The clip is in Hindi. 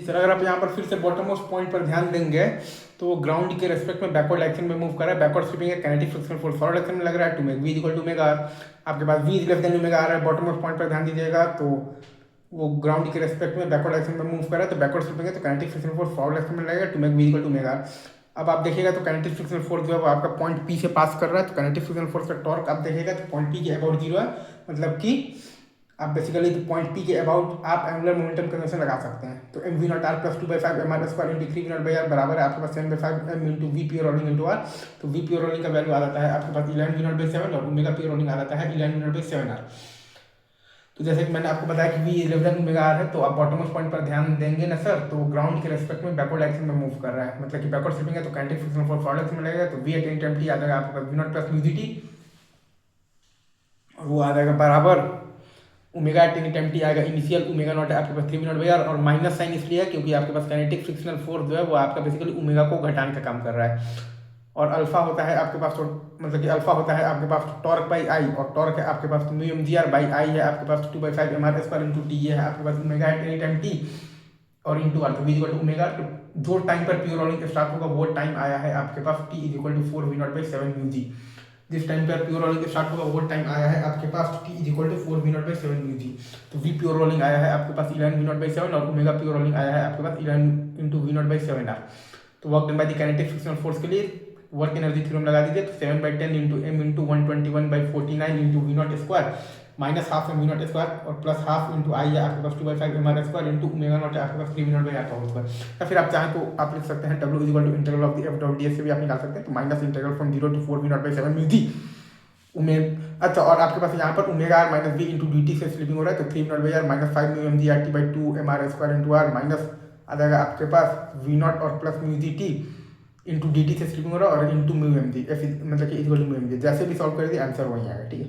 सर अगर आप यहाँ पर फिर से बॉटम मोस्ट पॉइंट पर ध्यान देंगे तो ग्राउंड के रेस्पेक्ट में बैकवर्ड डायरेक्शन में मूव कर रहा है। बैकवर्ड स्वीपिंग है, kinetic frictional force forward direction में लग रहा है, to make v equal to omega r. आपके पास v is less than omega r है। बॉटम मोस्ट पॉइंट पर ध्यान दीजिएगा तो वो ग्राउंड के रेस्पेक्ट में बैकवर्ड डायरेक्शन में मूव कर रहा है, तो बैकवर्ड स्वीपिंग है तो kinetic frictional force forward direction में लगेगा, to make v equal to omega r. अब आप देखिएगा तो काइनेटिक फ्रिक्शनल फोर्स जो है वो आपका पॉइंट पी से पास कर रहा है, तो काइनेटिक फ्रिक्शनल फोर्स का टॉर्क आप देखिएगा तो पॉइंट पी के अबाउट जीरो है, मतलब कि आप बेसिकली तो पॉइंट पी के अबाउट आप एंगुलर मोमेंटम कन्वेंशन लगा सकते हैं। तो m v naught r plus 2/5 m r square into 3 v naught by r बराबर है आपके पास 7/5 m into v p rolling into r. तो वी पी रोलिंग का वैल्यू आ जाता है आपके पास 11 वी नॉट बाई 7 और ओमेगा पी रोलिंग आ जाता है 11 वी नॉट बाई 7 आर। तो जैसे कि मैंने आपको बताया कि v is less than omega r है, तो आप बॉटमोस्ट पॉइंट पर ध्यान देंगे ना सर, तो ग्राउंड के रेस्पेक्ट में बैकवर्ड डायरेक्शन में मूव कर रहा है, मतलब कि बैकवर्ड स्वीपिंग है तो kinetic frictional force forward direction में लगेगा, तो v at any time t आ जाएगा आपके पास v naught plus mu g t, और वो आ जाएगा बराबर omega at any time t आएगा इनिशियल ओमेगा नॉट है आपके पास 3 वी नॉट बाई आर, और माइनस साइन इसलिए है क्योंकि आपके पास काइनेटिक फ्रिक्शनल फोर्स जो है वो आपका बेसिकली ओमेगा को घटाने का काम कर रहा है। और अल्फा होता है आपके पास, तो मतलब कि अल्फा होता है आपके पास टॉर्क बाई आई, और टॉर्क है आपके पास mu m g r by I है आपके पास 2/5 m r square into t, ये है आपके पास omega at any time t और इंटू आर, तो वी इक्वल टू ओमेगा। तो जो टाइम पर प्योर रोलिंग स्टार्ट होगा वो टाइम आया है आपके पास t is equal to 4 v naught by 7 mu g. जिस टाइम पर प्योर रोलिंग स्टार्ट होगा वो टाइम आया है आपके पास t is equal to 4 v naught by 7 mu g. तो वी प्योर रोलिंग आया है आपके पास 11 वी नॉट बाई 7 और ओमेगा प्योर रोलिंग आया है आपके पास 11 into v naught by 7 r. तो work done by the kinetic frictional force के लिए वर्क एनर्जी थ्योरम लगा दीजिए, तो 7/10 into m into 121/49 into v naught square minus half m v naught square और प्लस हाफ इंटू आई है आपके पास 2/5 m r square into omega naught है आपके पास 3 वी नॉट बाई आर का होल स्क्वायर। या फिर आप चाहें तो आप लिख सकते हैं W is equal to integral of the F dot d s से भी आप निकाल सकते हैं, तो minus integral from 0 to 4 v naught by 7 mu g अच्छा, और आपके पास यहाँ पर omega r minus b into d t से स्लिपिंग हो रहा है, तो 3 v naught by r minus 5 mu m g r t by 2 m r square into r minus आ जाएगा आपके पास वी नॉट और plus mu g t into d t से स्लिपिंग हो रहा है और इंटू म्यू एम जी, मतलब कि equal to mu m g. जैसे भी सॉल्व कर दिए आंसर वही आएगा, ठीक है।